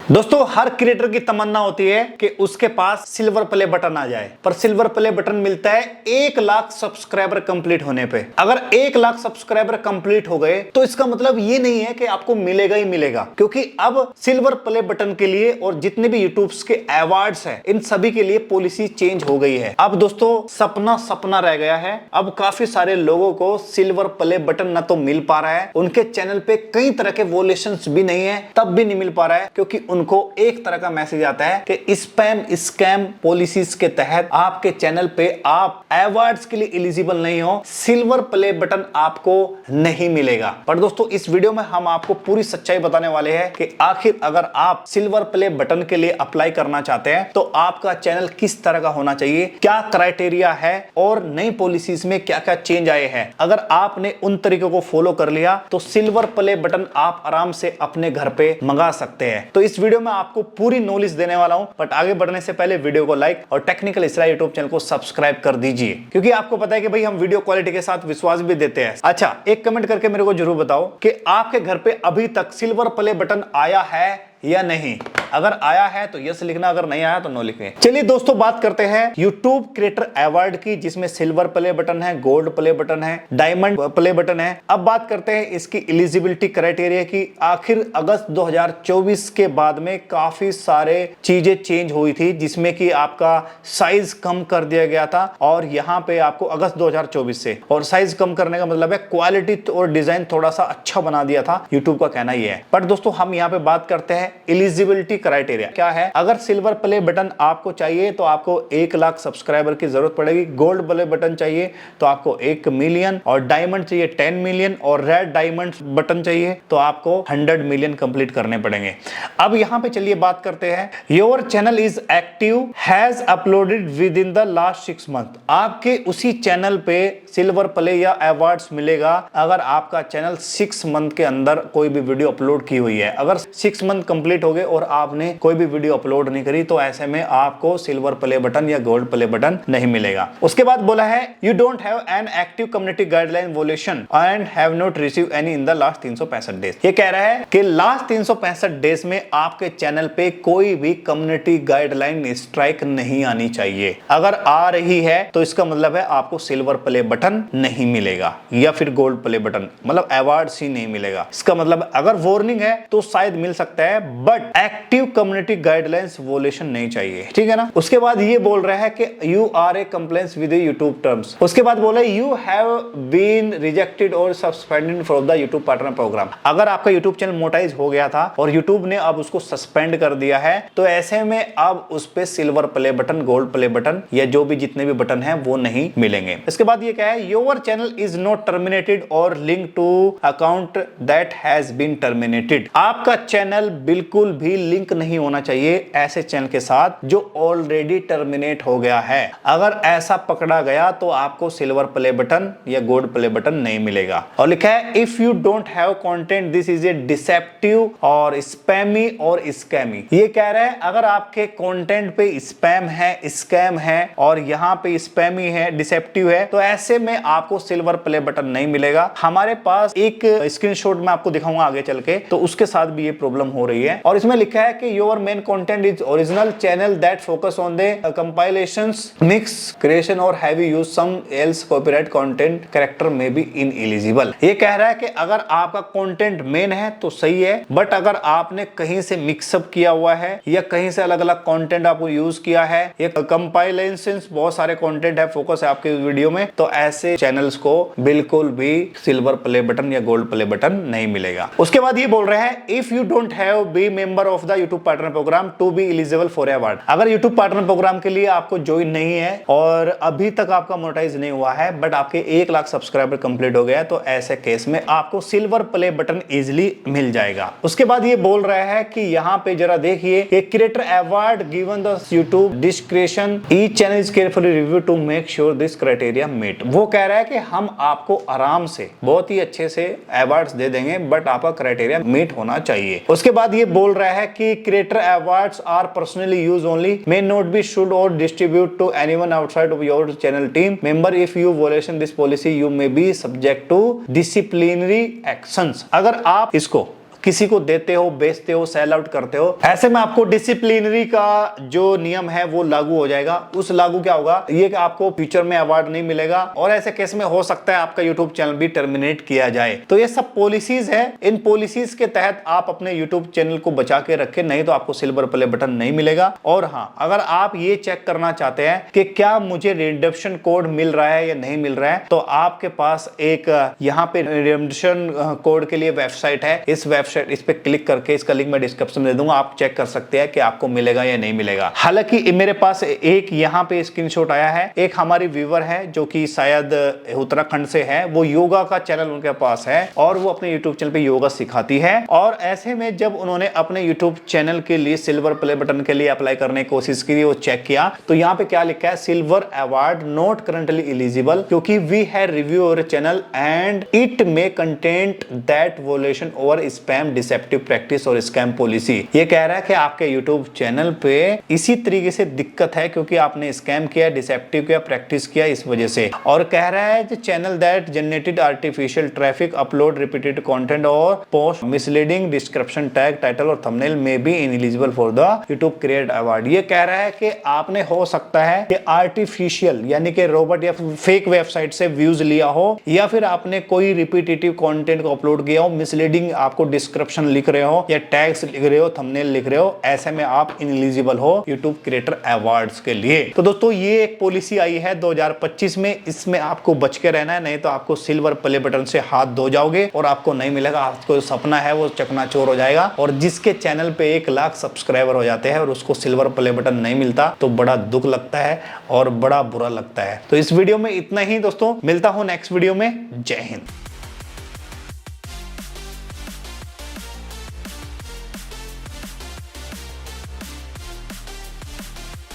दोस्तों हर क्रिएटर की तमन्ना होती है कि उसके पास सिल्वर प्ले बटन आ जाए, पर सिल्वर प्ले बटन मिलता है 1 लाख सब्सक्राइबर कंप्लीट होने पे। अगर 1 लाख सब्सक्राइबर कंप्लीट हो गए तो इसका मतलब ये नहीं है कि आपको मिलेगा ही मिलेगा, क्योंकि अब सिल्वर प्ले बटन के लिए और जितने भी यूट्यूब के अवार्ड्स हैं इन सभी के लिए पॉलिसी चेंज हो गई है। अब दोस्तों सपना सपना रह गया है। अब काफी सारे लोगों को सिल्वर प्ले बटन न तो मिल पा रहा है, उनके चैनल पे कई तरह के वोलेशंस भी नहीं है, तब भी नहीं मिल पा रहा है, क्योंकि उनको एक तरह का मैसेज आता है कि स्पैम स्कैम पॉलिसीज के तहत आपके चैनल पे आप अवार्ड्स के लिए एलिजिबल नहीं हो, सिल्वर प्ले बटन आपको नहीं मिलेगा। पर दोस्तों इस वीडियो में हम आपको पूरी सच्चाई बताने वाले हैं कि आखिर अगर आप सिल्वर प्ले बटन के लिए अप्लाई करना चाहते हैं तो आपका चैनल किस तरह का होना चाहिए, क्या क्राइटेरिया है और नई पॉलिसीज में क्या क्या चेंज आए हैं। अगर आपने उन तरीकों को फॉलो कर लिया तो सिल्वर प्ले बटन आप आराम से अपने घर पे मंगा सकते हैं। तो इस वीडियो में आपको पूरी नॉलेज देने वाला हूं, बट आगे बढ़ने से पहले वीडियो को लाइक और टेक्निकल इसरार यूट्यूब चैनल को सब्सक्राइब कर दीजिए, क्योंकि आपको पता है कि भाई हम वीडियो क्वालिटी के साथ विश्वास भी देते हैं। अच्छा, एक कमेंट करके मेरे को जरूर बताओ कि आपके घर पे अभी तक सिल्वर प्ले बटन आया है या नहीं। अगर आया है तो यस लिखना, अगर नहीं आया तो नो लिखें। चलिए दोस्तों बात करते हैं यूट्यूब क्रिएटर अवार्ड की, जिसमें सिल्वर प्ले बटन है, गोल्ड प्ले बटन है, डायमंड प्ले बटन है। अब बात करते हैं इसकी एलिजिबिलिटी क्राइटेरिया की। आखिर अगस्त 2024 के बाद में काफी सारे चीजें चेंज हुई थी, जिसमें कि आपका साइज कम कर दिया गया था, और यहाँ पे आपको अगस्त 2024 से, और साइज कम करने का मतलब है क्वालिटी और डिजाइन थोड़ा सा अच्छा बना दिया था, यूट्यूब का कहना यह है। पर दोस्तों हम यहाँ पे बात करते हैं एलिजिबिलिटी क्राइटेरिया क्या है। अगर सिल्वर प्ले बटन आपको चाहिए तो आपको 1 लाख सब्सक्राइबर की जरूरत पड़ेगी, गोल्ड प्ले बटन चाहिए तो आपको 1 मिलियन, और डायमंड चाहिए 10 मिलियन, और रेड डायमंड बटन चाहिए तो आपको 100 मिलियन कंप्लीट करने पड़ेंगे। अब यहां पे चलिए बात करते हैं, your channel is active has uploaded with in the last 6 month. आपके उसी चैनल पे सिल्वर प्ले या अवार्ड्स मिलेगा अगर आपका चैनल 6 मंथ के अंदर कोई भी वीडियो अपलोड की हुई है। अगर 6 मंथ कंप्लीट हो गए और आपने कोई भी वीडियो अपलोड नहीं करी तो ऐसे में आपको सिल्वर प्ले बटन या गोल्ड प्ले बटन नहीं मिलेगा। उसके बाद बोला है you don't have an active community guideline वोलेशन and have not receive any in the last 365 days. ये कह रहा है कि लास्ट 365 डेज में आपके चैनल पे कोई भी कम्युनिटी गाइडलाइन स्ट्राइक नहीं आनी चाहिए। अगर आ रही है तो इसका मतलब है आपको सिल्वर प्ले बटन नहीं मिलेगा या फिर गोल्ड प्ले बटन, मतलब अवार्ड्स ही नहीं मिलेगा। इसका मतलब अगर वार्निंग है तो शायद मिल सकता है, बट एक्टिव कम्युनिटी गाइडलाइंस वोलेशन नहीं चाहिए, ठीक है ना। उसके बाद ये बोल रहा है कि you are a complaints with YouTube terms. उसके बाद बोला यू हैव बीन रिजेक्टेड और suspended from the YouTube partner program. अगर आपका यूट्यूब चैनल मोनेटाइज हो गया था और यूट्यूब ने अब उसको सस्पेंड कर दिया है तो ऐसे में अब उस पे silver play button, gold play button या जो भी जितने भी बटन है वो नहीं मिलेंगे। इसके बाद ये क्या है, your channel is not terminated or link to account that has been terminated. आपका चैनल बिल्कुल भी लिंक नहीं होना चाहिए ऐसे चैनल के साथ जो ऑलरेडी टर्मिनेट हो गया है। अगर ऐसा पकड़ा गया तो आपको सिल्वर प्ले बटन या गोल्ड प्ले बटन नहीं मिलेगा। और लिखा है if you don't have content this is a deceptive और स्पैमी और स्कैमी। ये कह रहा है अगर आपके कंटेंट पे स्पैम है, स्कैम है और यहाँ पे स्पैमी है, डिसेप्टिव है, तो ऐसे में आपको सिल्वर प्ले बटन नहीं मिलेगा। हमारे पास एक स्क्रीनशॉट में आपको दिखाऊंगा आगे चल के, तो उसके साथ भी ये प्रॉब्लम हो रही है। और इसमें लिखा है कि your main content is original channel that focus on the compilations, mix, creation or have use some else copyright content character में बी इनएलिजिबल। ये कह रहा है कि अगर आपका कंटेंट मेन है तो सही है, बट अगर आपने कहीं से मिक्सअप किया हुआ है या कहीं से अलग अलग कंटेंट आपको यूज किया है, ये कंपाइलेशंस बहुत सारे कंटेंट है, फोकस है आपके वीडियो में, तो ऐसे चैनल्स को बिल्कुल भी सिल्वर प्ले बटन या गोल्ड प्ले बटन नहीं मिलेगा। उसके बाद ये बोल रहे हैं if you don't have be member of the YouTube partner program to be eligible for award. अगर यूट्यूब पार्टनर प्रोग्राम के लिए आपको ज्वाइन नहीं है और अभी तक आपका मोनेटाइज नहीं हुआ है, बट आपके 1 लाख सब्सक्राइबर कंप्लीट हो गया, तो ऐसे केस में आपको सिल्वर प्ले बटन इजिली मिल जाएगा। उसके बाद ये बोल रहा है कि यहाँ पे जरा देखिए कि creator award given the YouTube description each channel is carefully review to make sure this criteria meet. वो कह रहा है कि हम आपको आराम से बहुत ही अच्छे से अवार्ड्स दे देंगे, बट आपका क्राइटेरिया मीट होना चाहिए। उसके बाद ये बोल रहा है कि creator awards are personally use only, may not be should or distribute to anyone outside of your channel team member. If you violation this policy you may be subject to disciplinary actions. अगर आप इसको किसी को देते हो, बेचते हो, sell out करते हो, ऐसे में आपको डिसिप्लिनरी का जो नियम है वो लागू हो जाएगा। उस लागू क्या होगा, ये कि आपको फ्यूचर में अवार्ड नहीं मिलेगा और ऐसे केस में हो सकता है आपका यूट्यूब चैनल भी टर्मिनेट किया जाए। तो ये सब पॉलिसीज है, इन पॉलिसीज के तहत आप अपने यूट्यूब चैनल को बचा के रखें, नहीं तो आपको सिल्वर प्ले बटन नहीं मिलेगा। और हाँ, अगर आप ये चेक करना चाहते हैं कि क्या मुझे रिडेम्पशन कोड मिल रहा है या नहीं मिल रहा है, तो आपके पास एक यहाँ पे रिडेम्पशन कोड के लिए वेबसाइट है। इस वेबसाइट, इस पे क्लिक करके, इसका लिंक मैं डिस्क्रिप्शन में दे दूंगा, आप चेक कर सकते हैं कि आपको मिलेगा या नहीं मिलेगा। हालांकि मेरे पास एक यहाँ पे स्क्रीनशॉट आया है, एक हमारी व्यूवर है जो कि शायद उत्तराखंड से है, वो योगा का चैनल उनके पास है और वो अपने यूट्यूब चैनल पे योगा सिखाती है। और ऐसे में जब उन्होंने अपने यूट्यूब चैनल के लिए सिल्वर प्ले बटन के लिए अप्लाई करने की कोशिश की, वो चेक किया तो यहाँ पे क्या लिखा है, silver award not currently eligible क्योंकि we have review your channel and it may content that violation over spam, deceptive practice और स्कैम पॉलिसी। ये कह रहा है कि आपके यूट्यूब चैनल पे इसी तरीके से दिक्कत है क्योंकि आपने स्कैम किया, डिसेप्टिव किया, प्रैक्टिस किया, इस वजह से। और कह रहा है कि channel that generated artificial traffic, upload repeated content और post misleading description, tag, title और थंबनेल में be ineligible for the YouTube create award. ये कह रहा है कि आपने हो सकता है कि आर्टिफिशियल यानी कि रोबोट या फेक वेबसाइट से व्यूज लिया हो, या फिर आपने कोई रिपीटेटिव कंटेंट को अपलोड किया हो, मिसलीडिंग आपको डिस्क्रिप्शन लिख रहे हो या टैग्स लिख रहे हो, थंबनेल लिख रहे हो, ऐसे में आप इनएलिजिबल हो यूट्यूब क्रिएटर अवार्ड्स के लिए। तो दोस्तों ये एक पॉलिसी आई है 2025 में, इसमें आपको बच के रहना है, नहीं तो आपको सिल्वर प्ले बटन से हाथ धो जाओगे और आपको नहीं मिलेगा। आपको जो सपना है वो चकनाचूर हो जाएगा। और जिसके चैनल पे 1 लाख सब्सक्राइबर हो जाते हैं और उसको सिल्वर प्ले बटन नहीं मिलता तो बड़ा दुख लगता है और बड़ा बुरा लगता है। तो इस वीडियो में इतना ही दोस्तों, मिलता हूं नेक्स्ट वीडियो में। जय हिंद।